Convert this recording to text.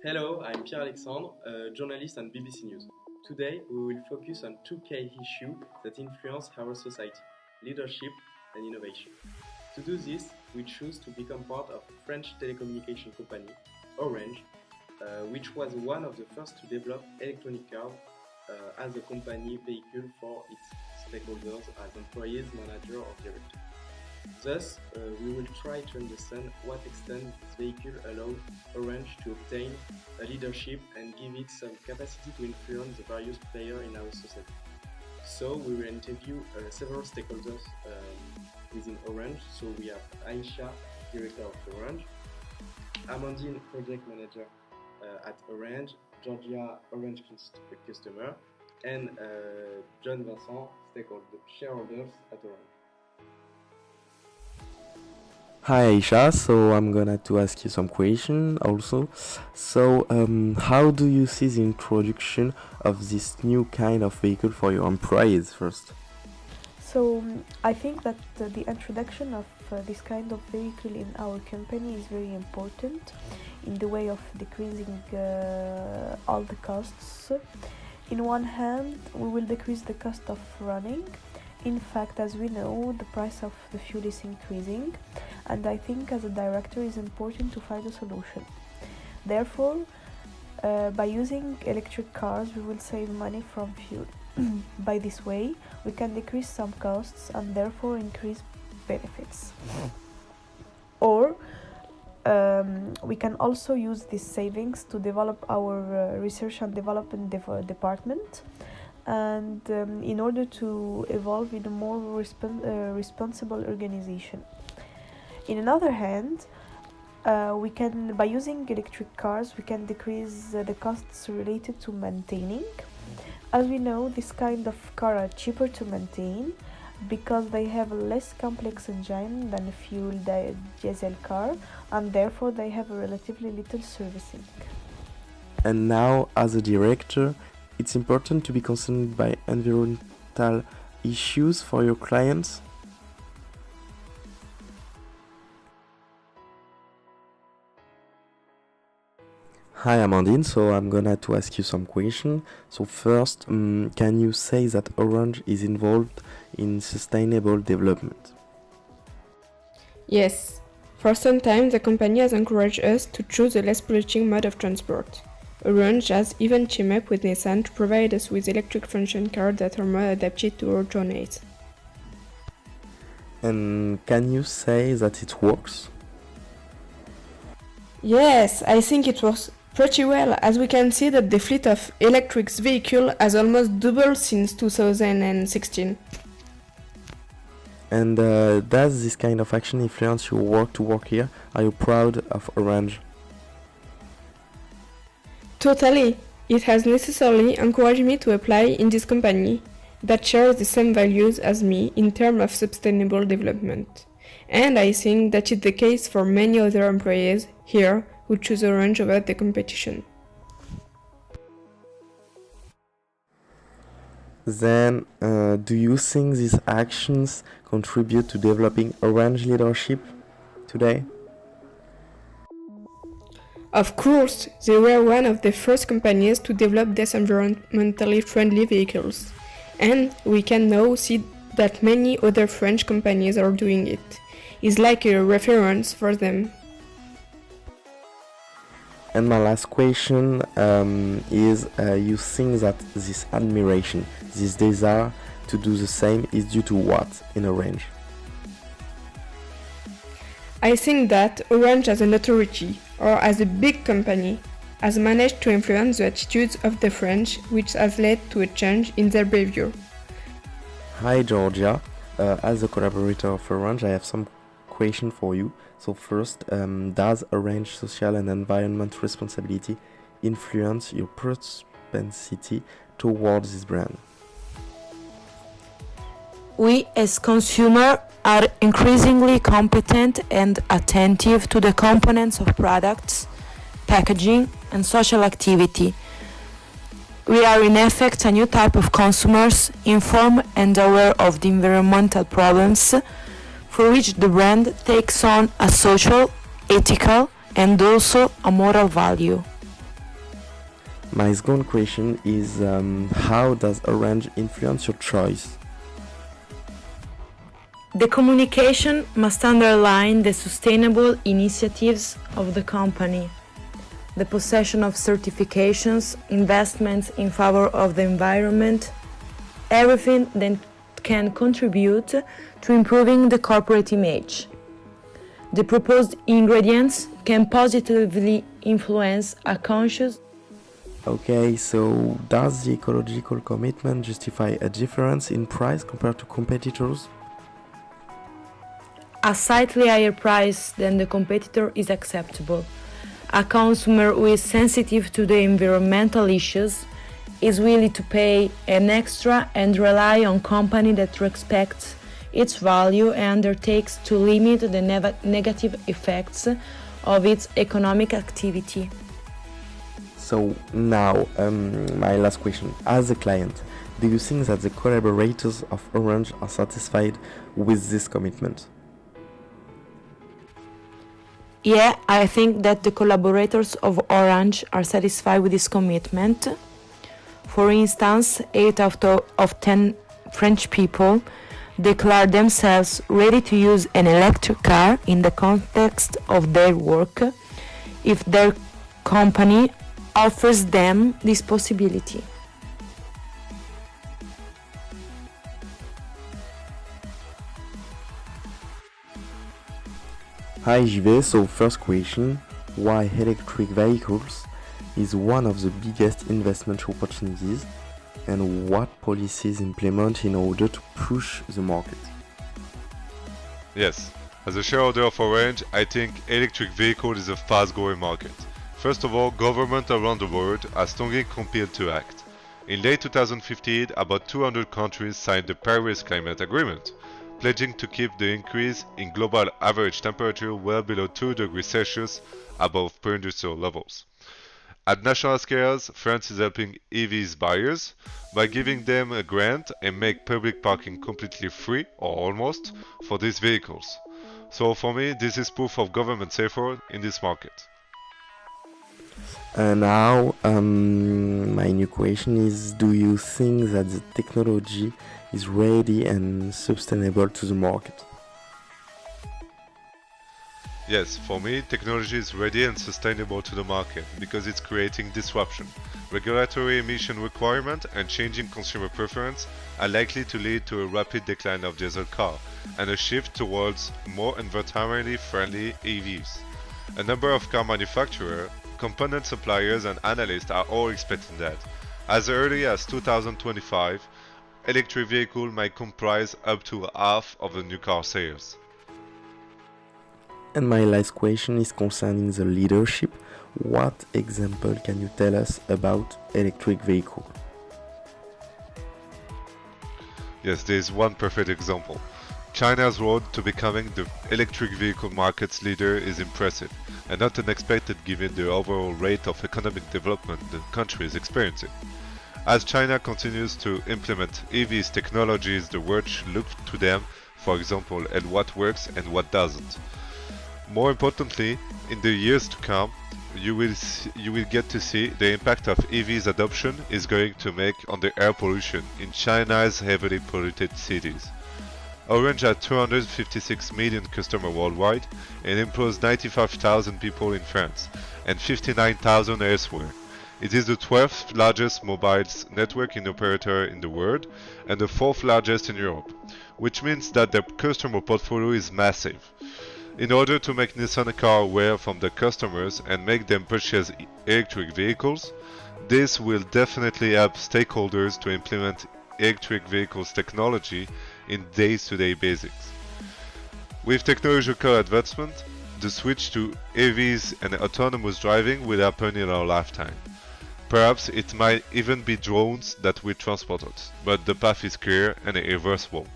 Hello, I'm Pierre-Alexandre, a journalist on BBC News. Today we will focus on two key issues that influence our society: leadership and innovation. To do this, we choose to become part of French telecommunication company Orange, which was one of the first to develop electronic cars as a company vehicle for its stakeholders as employees, manager or director. Thus, we will try to understand what extent this vehicle allows Orange to obtain a leadership and give it some capacity to influence the various players in our society. So we will interview several stakeholders within Orange. So we have Aisha, director of Orange, Amandine, project manager at Orange, Georgia, Orange customer, and John Vincent, shareholders at Orange. Hi Aisha, so I'm gonna to ask you some question also. So how do you see the introduction of this new kind of vehicle for your employees first? So I think that the introduction of this kind of vehicle in our company is very important in the way of decreasing all the costs. In one hand, we will decrease the cost of running. In fact, as we know, the price of the fuel is increasing, and I think as a director it's important to find a solution. Therefore, by using electric cars, we will save money from fuel. By this way, we can decrease some costs and therefore increase benefits. Or we can also use these savings to develop our research and development department, and in order to evolve in a more responsible organization. In another hand, we can, by using electric cars, we can decrease the costs related to maintaining. As we know, this kind of car are cheaper to maintain because they have a less complex engine than a fuel diesel car, and therefore they have a relatively little servicing. And now, as a director, it's important to be concerned by environmental issues for your clients. Hi Amandine, so I'm gonna to ask you some question. So first, can you say that Orange is involved in sustainable development? Yes. For some time, the company has encouraged us to choose a less polluting mode of transport. Orange has even teamed up with Nissan to provide us with electric function cars that are more adapted to our journeys. And can you say that it works? Yes, I think it works pretty well, as we can see that the fleet of electric vehicles has almost doubled since 2016. And does this kind of action influence your work to work here? Are you proud of Orange? Totally. It has necessarily encouraged me to apply in this company that shares the same values as me in terms of sustainable development. And I think that is the case for many other employees here who choose Orange over the competition. Then, do you think these actions contribute to developing Orange leadership today? Of course, they were one of the first companies to develop these environmentally friendly vehicles. And we can now see that many other French companies are doing it. It's like a reference for them. And my last question is, you think that this admiration, this desire to do the same is due to what in Orange? I think that Orange as an authority, or as a big company, has managed to influence the attitudes of the French, which has led to a change in their behavior. Hi Georgia, as a collaborator of Orange, I have some question for you. So first, does Orange social and environment responsibility influence your propensity towards this brand? We as consumers are increasingly competent and attentive to the components of products, packaging and social activity. We are in effect a new type of consumers, informed and aware of the environmental problems for which the brand takes on a social, ethical and also a moral value. My second question is how does Orange influence your choice? The communication must underline the sustainable initiatives of the company, the possession of certifications, investments in favor of the environment, everything that can contribute to improving the corporate image. The proposed ingredients can positively influence a conscious. Okay, so does the ecological commitment justify a difference in price compared to competitors? A slightly higher price than the competitor is acceptable. A consumer who is sensitive to the environmental issues is willing to pay an extra and rely on a company that respects its value and undertakes to limit the negative effects of its economic activity. So now, my last question. As a client, do you think that the collaborators of Orange are satisfied with this commitment? Yeah, I think that the collaborators of Orange are satisfied with this commitment. For instance, 8 out of 10 French people declare themselves ready to use an electric car in the context of their work if their company offers them this possibility. Hi JV, so first question, why electric vehicles is one of the biggest investment opportunities and what policies implement in order to push the market? Yes, as a shareholder of Orange, I think electric vehicle is a fast-growing market. First of all, governments around the world are strongly compelled to act. In late 2015, about 200 countries signed the Paris Climate Agreement, pledging to keep the increase in global average temperature well below 2 degrees Celsius above pre-industrial levels. At national scales, France is helping EVs buyers by giving them a grant and make public parking completely free, or almost, for these vehicles. So for me, this is proof of government's effort in this market. And now, my new question is, do you think that the technology is ready and sustainable to the market? Yes, for me, technology is ready and sustainable to the market because it's creating disruption. Regulatory emission requirements and changing consumer preference are likely to lead to a rapid decline of diesel cars and a shift towards more environmentally friendly EVs. A number of car manufacturers, component suppliers and analysts are all expecting that. As early as 2025, electric vehicles might comprise up to half of the new car sales. And my last question is concerning the leadership. What example can you tell us about electric vehicle? Yes, there is one perfect example. China's road to becoming the electric vehicle market's leader is impressive and not unexpected given the overall rate of economic development the country is experiencing. As China continues to implement EVs technologies, the world should look to them, for example, at what works and what doesn't. More importantly, in the years to come, you will get to see the impact of EVs adoption is going to make on the air pollution in China's heavily polluted cities. Orange has 256 million customers worldwide and employs 95,000 people in France and 59,000 elsewhere. It is the 12th largest mobile network operator in the world and the 4th largest in Europe, which means that their customer portfolio is massive. In order to make Nissan a car aware from the customers and make them purchase electric vehicles, this will definitely help stakeholders to implement electric vehicles technology in day-to-day basics. With technological advancement, the switch to EVs and autonomous driving will happen in our lifetime. Perhaps it might even be drones that will transport us, but the path is clear and irreversible.